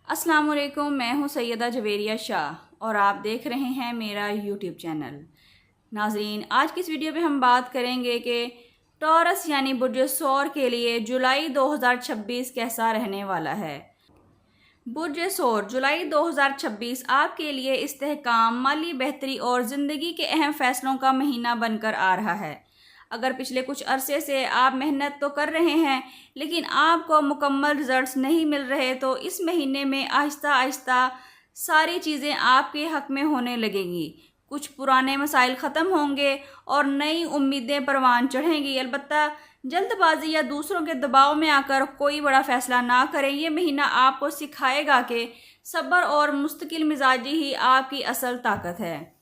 अस्सलाम वालेकुम, मैं हूं सैयदा जवेरिया शाह और आप देख रहे हैं मेरा यूट्यूब चैनल। नाजरीन, आज की इस वीडियो में हम बात करेंगे कि टॉरस यानी बुर्ज सौर के लिए जुलाई 2026 कैसा रहने वाला है। बुर्ज सौर जुलाई 2026 आपके लिए इस्तेहकाम, माली बेहतरी और ज़िंदगी के अहम फैसलों का महीना बनकर आ रहा है। अगर पिछले कुछ अरसे से आप मेहनत तो कर रहे हैं लेकिन आपको मुकम्मल रिजल्ट्स नहीं मिल रहे, तो इस महीने में आहिस्ता आहिस्ता सारी चीज़ें आपके हक़ में होने लगेंगी। कुछ पुराने मसाइल ख़त्म होंगे और नई उम्मीदें परवान चढ़ेंगी। अलबत्ता जल्दबाजी या दूसरों के दबाव में आकर कोई बड़ा फ़ैसला ना करें। ये महीना आपको सिखाएगा कि सब्र और मुस्तकिल मिजाजी ही आपकी असल ताकत है।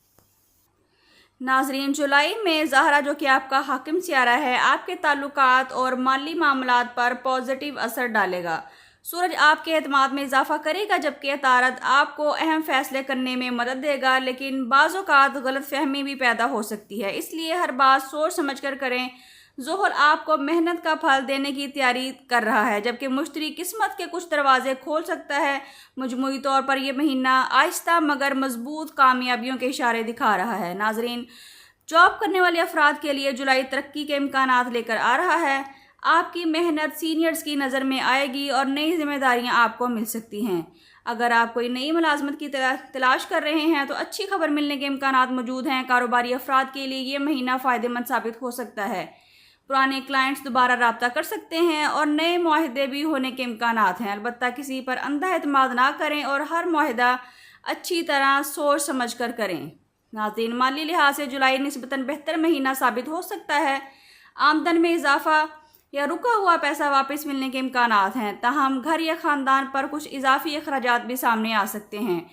नाजरीन, जुलाई में ज़हरा जो कि आपका हाकिम सियारा है, आपके ताल्लुकात और माली मामलात पर पॉजिटिव असर डालेगा। सूरज आपके एतमाद में इजाफा करेगा, जबकि अतारत आपको अहम फैसले करने में मदद देगा, लेकिन बाज़ औक़ात गलतफहमी भी पैदा हो सकती है, इसलिए हर बात सोच समझ कर करें। ज़ोहर आपको मेहनत का फल देने की तैयारी कर रहा है, जबकि मुश्तरी किस्मत के कुछ दरवाजे खोल सकता है। मजमूई तौर पर यह महीना आहिस्ता मगर मजबूत कामयाबियों के इशारे दिखा रहा है। नाजरीन, जॉब करने वाले अफराद के लिए जुलाई तरक्की के इम्कानात लेकर आ रहा है। आपकी मेहनत सीनियर्स की नज़र में आएगी और नई जिम्मेदारियां आपको मिल सकती हैं। अगर आप कोई नई मुलाजमत की तलाश कर रहे हैं तो अच्छी खबर मिलने के इम्कानात मौजूद हैं। कारोबारी अफराद के लिए ये महीना फ़ायदेमंद साबित हो सकता है। पुराने क्लाइंट्स दोबारा रब्ता कर सकते हैं और नए मुआहदे भी होने के इम्कानात हैं। अलबत्ता किसी पर अंधा एतमाद ना करें और हर मुआहदा अच्छी तरह सोच समझ कर करें। नाज़रीन, माली लिहाज से जुलाई निस्बतन बेहतर महीना साबित हो सकता है। आमदन में इजाफा या रुका हुआ पैसा वापस मिलने के इम्कानात हैं। ताहम घर या ख़ानदान पर कुछ इजाफी अखराजात भी सामने आ सकते हैं।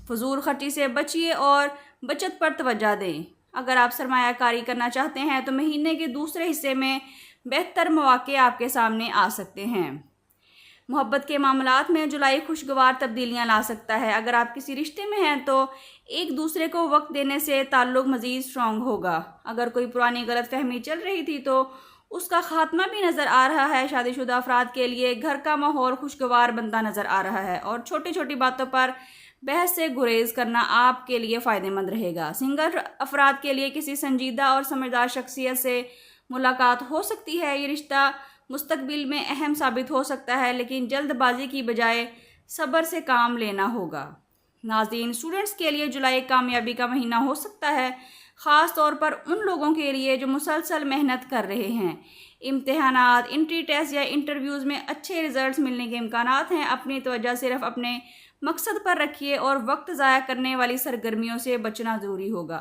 फजूल खर्ची से बचिए और बचत पर तवज्जो दें। अगर आप सरमायाकारी करना चाहते हैं तो महीने के दूसरे हिस्से में बेहतर मौके आपके सामने आ सकते हैं। मोहब्बत के मामलात में जुलाई खुशगवार तब्दीलियां ला सकता है। अगर आप किसी रिश्ते में हैं तो एक दूसरे को वक्त देने से ताल्लुक मज़ीद स्ट्रॉन्ग होगा। अगर कोई पुरानी गलतफहमी चल रही थी तो उसका खात्मा भी नज़र आ रहा है। शादीशुदा अफराद के लिए घर का माहौल खुशगवार बनता नज़र आ रहा है और छोटी छोटी बातों पर बहस से गुरेज करना आपके लिए फ़ायदेमंद रहेगा। सिंगल अफराद के लिए किसी संजीदा और समझदार शख्सियत से मुलाकात हो सकती है। ये रिश्ता मुस्तकबिल में अहम साबित हो सकता है, लेकिन जल्दबाजी की बजाय सब्र से काम लेना होगा। नाज़रीन, स्टूडेंट्स के लिए जुलाई कामयाबी का महीना हो सकता है, ख़ास तौर पर उन लोगों के लिए जो मुसलसल मेहनत कर रहे हैं। इम्तिहानात, एंट्री टेस्ट या इंटरव्यूज़ में अच्छे रिजल्ट्स मिलने के इम्कानात हैं। अपनी तवज्जो सिर्फ अपने मकसद पर रखिए और वक्त ज़ाया करने वाली सरगर्मियों से बचना ज़रूरी होगा।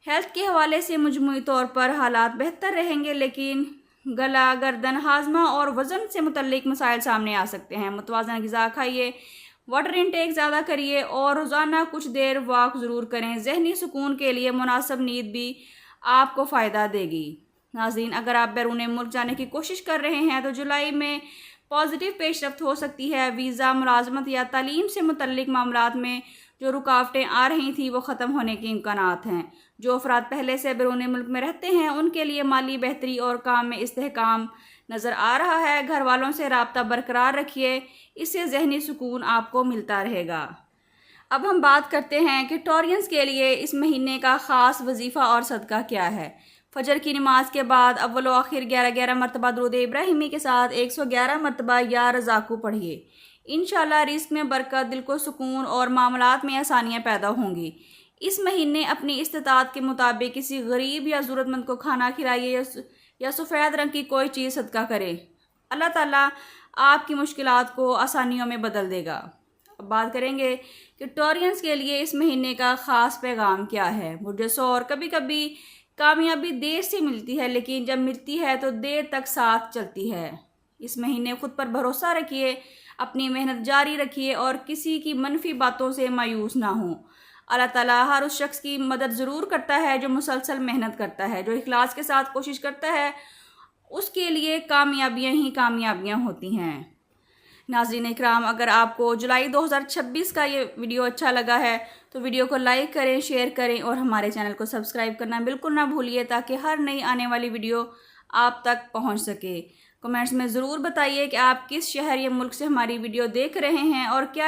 हेल्थ के हवाले से मजमूई तौर पर हालात बेहतर रहेंगे, लेकिन गला, गर्दन, हाजमा और वज़न से मुतल्लिक मसाइल सामने आ सकते हैं। मुतवाज़न ग़िज़ा खाइए, वाटर इंटेक ज़्यादा करिए और रोज़ाना कुछ देर वॉक ज़रूर करें। ज़हनी सुकून के लिए मुनासिब नींद भी आपको फ़ायदा देगी। नाज़रीन, अगर आप बैरून मुल्क जाने की कोशिश कर रहे हैं तो जुलाई में पॉजिटिव पेशरफ्त हो सकती है। वीज़ा, मुलाजमत या तालीम से मुतल्लिक मामलात में जो रुकावटें आ रही थी वो ख़त्म होने के इम्कानात हैं। जो अफराद पहले से बैरून मुल्क में रहते हैं उनके लिए माली बेहतरी और काम में इस्तेहकाम नज़र आ रहा है। घर वालों से राब्ता बरकरार रखिए, इससे ज़हनी सुकून आपको मिलता रहेगा। अब हम बात करते हैं कि टॉरियंस के लिए इस महीने का ख़ास वजीफ़ा और सदका क्या है। फजर की नमाज के बाद अव्वल व आखिर 11-11 मरतबा दुरूद इब्राहिमी के साथ 111 मरतबा या रज़ाकू पढ़िए। इंशाअल्लाह रिज़्क़ में बरकत, दिल को सुकून और मामलात में आसानियाँ पैदा होंगी। इस महीने अपनी इस्तिताअत के मुताबिक किसी गरीब या ज़रूरतमंद को खाना खिलाइए या सफ़ेद रंग की कोई चीज़ सदका करें। अल्लाह ताला आपकी मुश्किलात को आसानियों में बदल देगा। अब बात करेंगे कि टॉरियंस के लिए इस महीने का ख़ास पैगाम क्या है। बुर्ज सौर, कभी कभी कामयाबी देर से मिलती है, लेकिन जब मिलती है तो देर तक साथ चलती है। इस महीने खुद पर भरोसा रखिए, अपनी मेहनत जारी रखिए और किसी की मनफी बातों से मायूस ना हो। अल्लाह ताला हर उस शख्स की मदद ज़रूर करता है जो मुसलसल मेहनत करता है, जो इखलास के साथ कोशिश करता है, उसके लिए कामयाबियाँ ही कामयाबियाँ होती हैं। नाज़रीन इकराम, अगर आपको जुलाई 2026 का ये वीडियो अच्छा लगा है तो वीडियो को लाइक करें, शेयर करें और हमारे चैनल को सब्सक्राइब करना बिल्कुल ना भूलिए, ताकि हर नई आने वाली वीडियो आप तक पहुंच सके। کمنٹس میں ضرور بتائیے کہ آپ کس شہر یا ملک سے ہماری ویڈیو دیکھ رہے ہیں اور کیا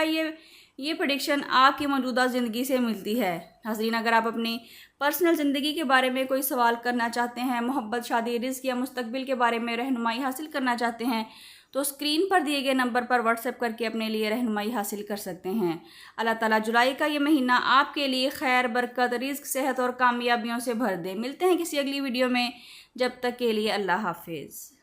یہ پریڈکشن آپ کی موجودہ زندگی سے ملتی ہے۔ ناظرین، اگر آپ اپنی پرسنل زندگی کے بارے میں کوئی سوال کرنا چاہتے ہیں، محبت، شادی، رزق یا مستقبل کے بارے میں رہنمائی حاصل کرنا چاہتے ہیں تو اسکرین پر دیے گئے نمبر پر واٹس ایپ کر کے اپنے لیے رہنمائی حاصل کر سکتے ہیں۔ اللہ تعالیٰ جولائی کا یہ مہینہ آپ کے لیے خیر، برکت، رزق، صحت اور کامیابیوں سے بھر دے۔ ملتے ہیں کسی اگلی ویڈیو میں، جب تک کے لیے اللہ حافظ۔